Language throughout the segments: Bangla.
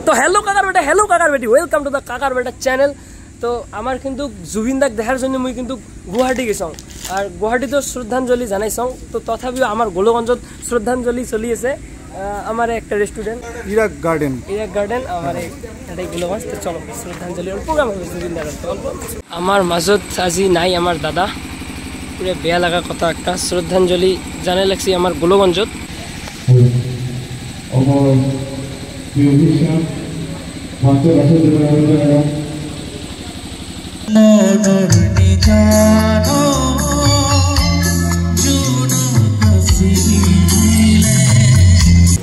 তো হ্যালো কাকার বেটি ওয়েলকাম টু দ্য কাকার বেটা চ্যানেল। তো আমার কিন্তু জুবিন দাক দেখার জন্য মুই কিন্তু গুয়াহাটি গেছাও আর গুয়াহাটিতে শ্রদ্ধাঞ্জলি জানাইছাও। তো তথাপিও আমার গোলগঞ্জত শ্রদ্ধাঞ্জলি চলি আছে আমার একটা রেস্টুরেন্ট ইরাক গার্ডেন আমার এটাই গোলগঞ্জ। তো চলো শ্রদ্ধাঞ্জলি প্রোগ্রাম হবে জুবিন দার। আমার মাজত আজি নাই আমার দাদা, পুরো বেয়া লাগা কথা একটা শ্রদ্ধাঞ্জলি জানাই লাগছি আমার গোলগঞ্জত।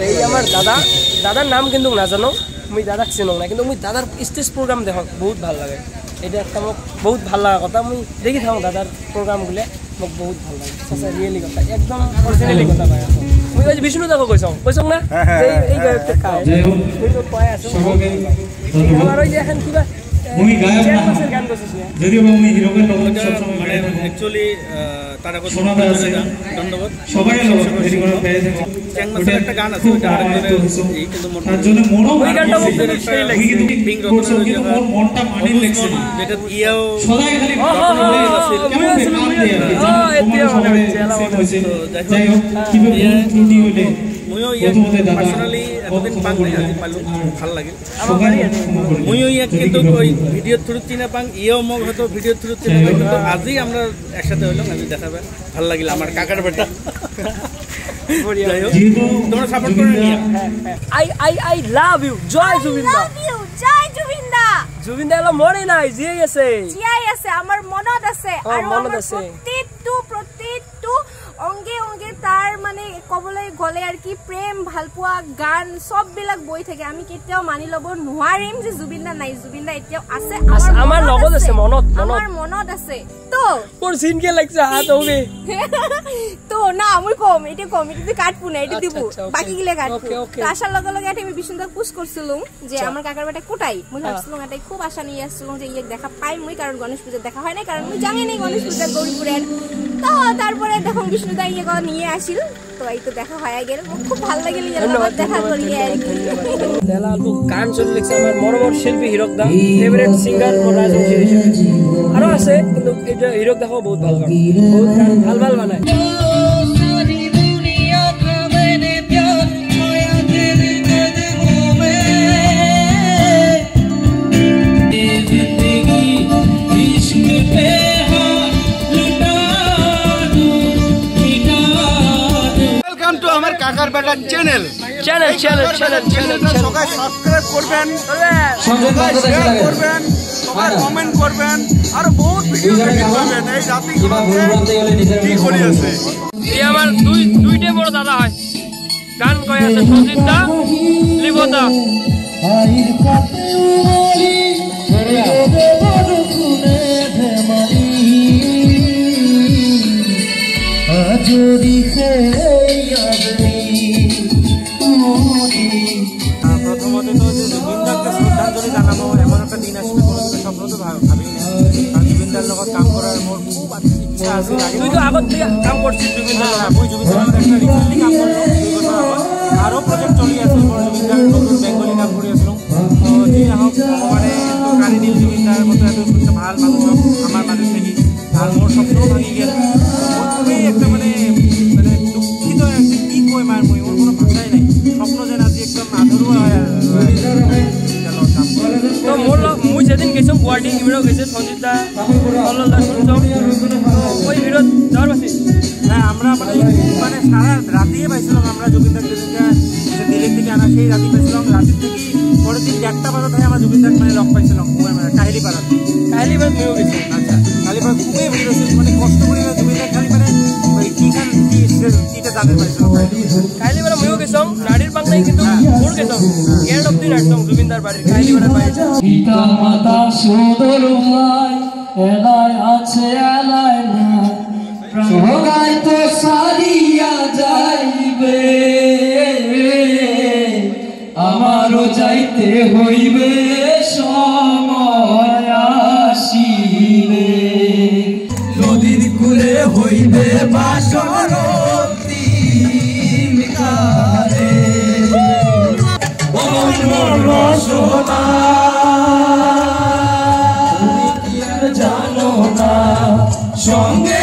এই আমার দাদার নাম কিন্তু না জানো, মুই দাদাক চিনো না, কিন্তু মুই দাদার স্টেজ প্রোগ্রাম দেখ বহুত ভাল লাগে। এটা একটা মোক বহুত ভাল লাগা কথা, মুই দেখি থাকো দাদার প্রোগ্রামগুলো, মোক বহুত ভাল লাগে। সঁচা রিয়েলি কথা, একদম অরিজিনালি কথা কয় আছো। মুই আজি বিষ্ণু দাকো কৈছং না এই গায়কটা কায় মুই তো কয় আছো আমার ওই যে এখন কিবা মুই গায়ক গান করছিস না যদিও আমি হিরোকে লগত সব সময় মানে অ্যাকচুয়ালি তারা কত শোনাতে আছে ধন্যবাদ সবাই লগত রেডি করে পেয়ে থাকে। চ্যাং মাসের একটা গান আছে ওটা আরেকজনের এই কিন্তু তার জন্য মনও ওই গানটা মুখে সেই লাগে কিন্তু পিং রকম কিন্তু মনটা মানি লাগছে না যেটা ইও সদাই খালি রকম আছে কেমন নাম দেয়া এটিও হয়েছে যাই হোক কিভাবে ত্রুটি হইলে মুইও ইয়াক পার্সোনালি এতদিন পাং নাই আজি পালু ভাল লাগে মুইও ইয়াক কিন্তু ওই ভিডিও থ্রু চিনা পাং ইও মোক হয়তো ভিডিও থ্রু চিনা পাং, কিন্তু আজি আমরা একসাথে হইলাম, আমি দেখাবে ভাল লাগিল আমার কাকার বেটা। তোমরা সাপোর্ট করে নিয়া আই লাভ ইউ জয় জুবিন দা, জুবিন দা এলা মরে নাই জিয়াই আছে আমার মনত আছে আর প্রত্যেকটো অঙ্গে অঙ্গে তার মানে কবলৈ গলে আর কি প্রেম ভালপোৱা গান সব বিলাক বই থাকে। আমি কেতিয়াও মানি লব নোৱাৰিম যে জুবিন দা নাই, জুবিন দা এতিয়াও আছে আমার লগত আছে, আমার মনত আছে। তো তোর সিন কে লাগছে হাত হবে তো না আমি কম এটা তুই কাটবো না, এটা দিব বাকি গিলে কাটবো। আসার লগে লগে আমি বিষ্ণুদাক পুশ করছিলাম যে আমার কাকার বেটা কোটাই, মুই ভাবছিলাম এটাই খুব আশা নিয়ে আসছিলাম যে ইয়ে দেখা পাই মুই, কারণ গণেশ পূজা দেখা হয় না, কারণ মুই জানি নাই গণেশ পূজা গৌরীপুরের। তো তারপরে দেখুন বিষ্ণুদা ইয়ে নিয়ে আসিল, তো এই তো দেখা হয়ে গেল, খুব ভালো লাগিল দেখা করিয়ে আর কি। গান চলে লিখছে আমার মরমর শিল্পী হিরক দা, ফেভারিট সিঙ্গার মোর রাজবংশী হিসেবে আরো আছে, কিন্তু এটা হিরক দাও বহুত ভালো গান, বহুত গান ভাল বানায়। কাকার বেটা চ্যানেল সবাই সাবস্ক্রাইব করবেন, শেয়ার করবেন, সবাই কমেন্ট করবেন, আর বহুত ভিডিও দেখবেন। এই জাতি কি করি আছে এই আমার দুইটা বড় দাদা হয়, গান কয় আছে সঞ্জিত দা লিবদা প্রথমত তো জুবিন দাকে শ্রদ্ধাঞ্জলি জানাবো এমন একটা দিন আসবে কোনোদিন স্বপ্ন তো ভাবি না, কারণ জুবিন দার লগত কাম করার মোর খুব ইচ্ছা আছে। তুই তো আগত থেকে কাম করছিস জুবিন দার, আমি জুবিন দার একটা রিসেন্টলি কাম করলাম 2 বছর আগত, আরও প্রজেক্ট চলি আছে জুবিন দার নতুন বেঙ্গলি কাম করে আসলাম। তো যি আহক ভগৱানে কারি দিল জুবিন দার মতো এত ভাল মানুষ আমার মাঝে থেকে, আর মোর স্বপ্নও ভাঙি গেল। খুবই একটা মানে দুঃখিত কি কই মার মই ওর কোনো ভাষাই নাই, স্বপ্ন যেন আজি একদম আধৰুৱা হয়। তো মুই যেদিন গেছো গুৱাহাটী ইউরো গেছে সঞ্জিত দা অলদা শুনছো ওই ভিডিও যাওয়ার পাশে হ্যাঁ আমরা মানে সারা রাতিয়ে পাইছিলাম আমরা জুবিন দাকে দিল্লি থেকে আনা, সেই রাতি পাইছিলাম। রাতির থেকে পরের দিন 1টা বাজার থেকে আমরা জুবিন দাকে মানে লক পাইছিলাম কাহিলিপাড়া মুইও গেছি। আচ্ছা কাহিলিপাড়া খুবই ভিড় হয়েছে, মানে কষ্ট করে জুবিন দাকে খালি মানে কিটা জানতে পারছিলাম। কাহিলিপাড়া মুইও গেছাম, নাড়ির বাংলাই কিন্তু মোর গেছাম গেট অব দি নাটম জুবিনদার বাড়ির কাহিলিপাড়ার বাড়ি। পিতা মাতা সুন্দর ভাই এলাই আছে এলাই না সগাই তো সারিয়া যাইবে, আমারও যাইতে হইবে সময় আসিবে, নদীর কূলে হইবে বাসর তিন কালে সোনা তুমি কি আর জানো না সঙ্গে